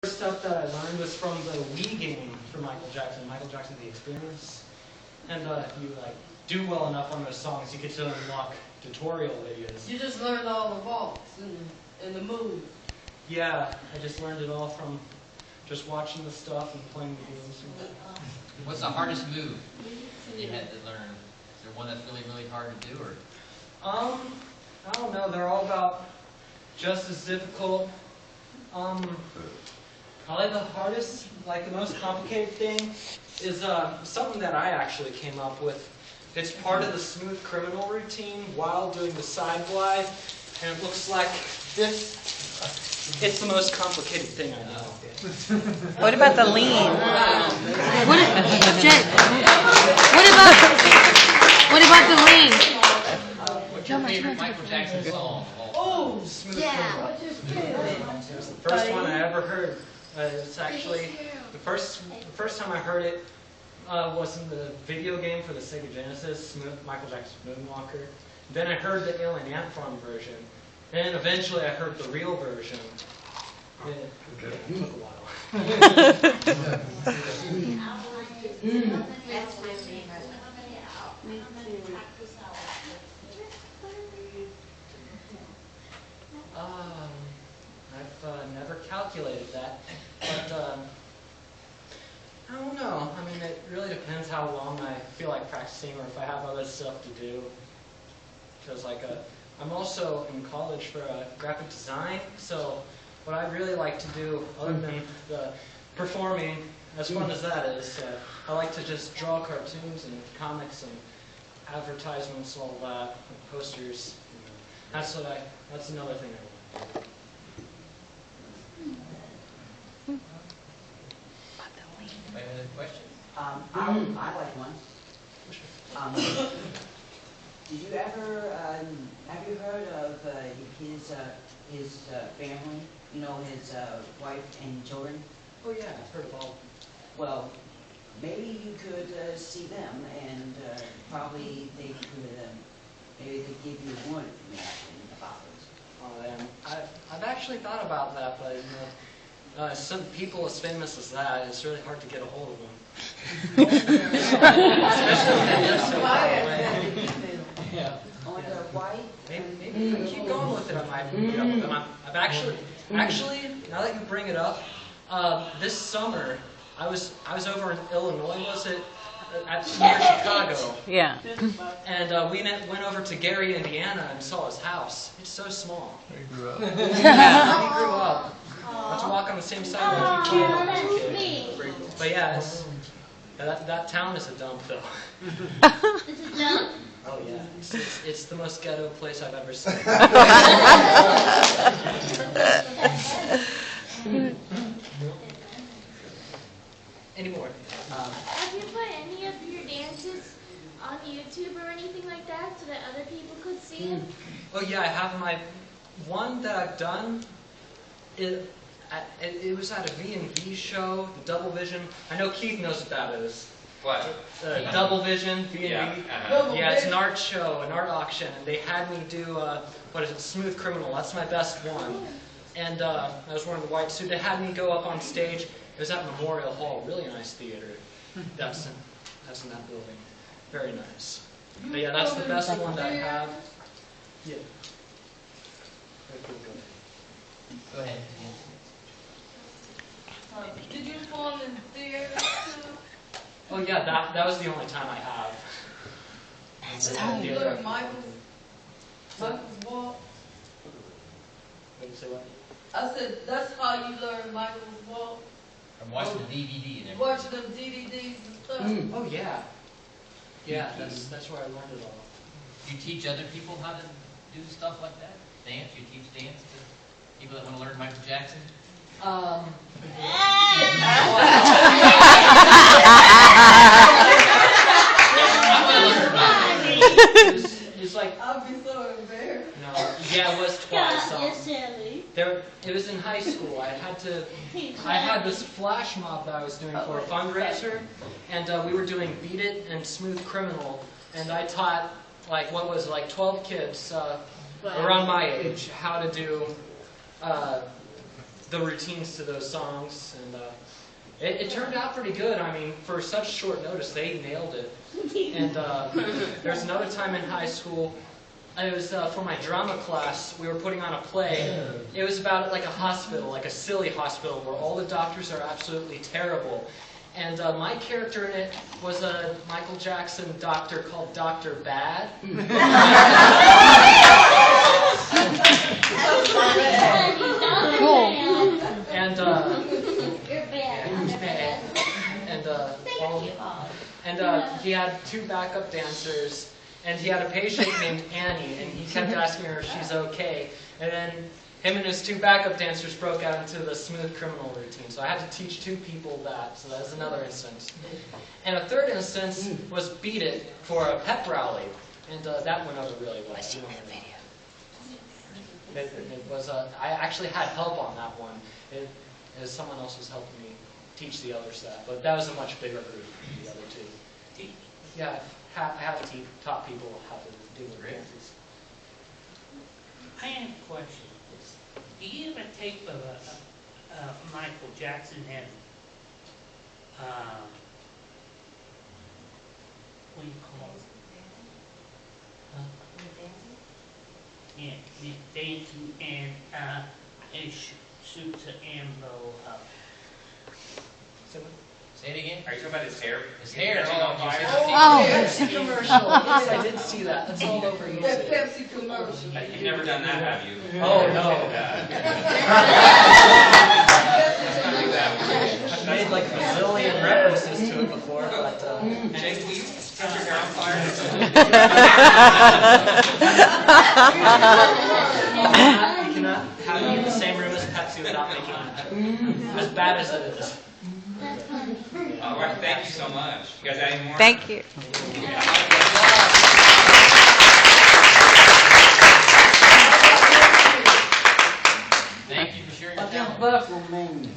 Stuff that I learned was from the Wii game for Michael Jackson, The Experience. And if you do well enough on those songs, you get to unlock tutorial videos. You just learned all the vaults and the moves. Yeah, I just learned it all from just watching the stuff and playing the games. What's the hardest move you had to learn? Is there one that's really, really hard to do, or? I don't know. They're all about just as difficult. Probably the hardest, the most complicated thing is something that I actually came up with. It's part of the Smooth Criminal routine while doing the side glide, and it looks like this. It's the most complicated thing I know. What about the lean? What about the lean? What's your favorite Michael Jackson song? Oh, Smooth yeah. Criminal. What's your favorite? It was the first one I ever heard. It's actually the first time I heard it was in the video game for the Sega Genesis, Michael Jackson's Moonwalker. Then I heard the Alien Ant Farm version. And eventually I heard the real version. It took a while. That's my favorite. Me too. I've never calculated that, but I don't know. I mean, it really depends how long I feel like practicing or if I have other stuff to do. Because I'm also in college for graphic design, so what I really like to do, other than the performing, as fun as that is, I like to just draw cartoons and comics and advertisements, all that, and posters. That's another thing I want. Any other questions? I like one. Did you ever have you heard of his family? You know, his wife and children. Oh yeah, I've heard of all. Well, maybe you could see them, and probably they could maybe they give you more information about it. Oh, I've actually thought about that, but some people as famous as that, it's really hard to get a hold of them. Especially when they live so far away. Yeah. On the wife. Maybe if I keep going with it, I might meet up with them. I've actually, now that you bring it up, this summer I was over in Illinois, was it? Near Chicago. Yeah. And we went over to Gary, Indiana, and saw his house. It's so small. He grew up. Yeah, he grew up. Got to walk on the same sidewalk he played on as a kid. But yeah, that town is a dump, though. It's a dump? Oh yeah, it's the most ghetto place I've ever seen. Any more? Have you put any of your dances on YouTube or anything like that so that other people could see them? Oh yeah, I have my one that I've done. It was at a V&V show, the Double Vision. I know Keith knows what that is. What? Double Vision, V&V. Yeah. Yeah, it's an art show, an art auction, and they had me do, Smooth Criminal. That's my best one. And I was wearing the white suit. They had me go up on stage. It was at Memorial Hall, really nice theater. That's in that building. Very nice. But yeah, that's the best one that I have. Yeah. Go ahead. Did you perform in theater too? Oh yeah, that was the only time I have. You learned Michael's walk? What did you say, what? I said, that's how you learned Michael's walk? From watching the DVD and everything. Watching them DVDs and stuff? Oh yeah. Yeah, that's where I learned it all. Do you teach other people how to do stuff like that? Dance? You teach dance to people that want to learn Michael Jackson? It's like, I'll be so embarrassed. no, yeah, it was twice. silly. It was in high school. I had this flash mob that I was doing for a fundraiser, and we were doing Beat It and Smooth Criminal, and I taught 12 kids around my age how to do the routines to those songs, and it turned out pretty good. I mean, for such short notice, they nailed it. And there's another time in high school. It was for my drama class. We were putting on a play. It was about like a hospital, like a silly hospital, where all the doctors are absolutely terrible. And my character in it was a Michael Jackson doctor called Dr. Bad. Cool. And You're bad. he had 2 backup dancers. And he had a patient named Annie, and he kept asking her if she's okay. And then him and his 2 backup dancers broke out into the smooth criminal routine. So I had to teach 2 people that. So that's another instance. And a third instance was Beat It for a pep rally. And that went over really well. I seen that video. It was, I actually had help on that one. Someone else was helping me teach the other staff. But that was a much bigger group than the other 2. Yeah. I have taught people how to do the dances. I have a question. Do you have a tape of Michael Jackson and what do you call it? Yeah, dancing and shoots an ambo. Say it again. Are you talking about his hair? His hair. Catching on fire? Oh. Pepsi commercial. Yes, I did see that. That's all over That YouTube. Pepsi commercial. You've never done that, have you? Oh, no. I've made like a bazillion references to it before, but... Jake, will you catch your hair on fire? You cannot have it in the same room as Pepsi without making it as bad as it is. All right, thank you so much. You guys got any more? Thank you. Thank you for sharing your talent.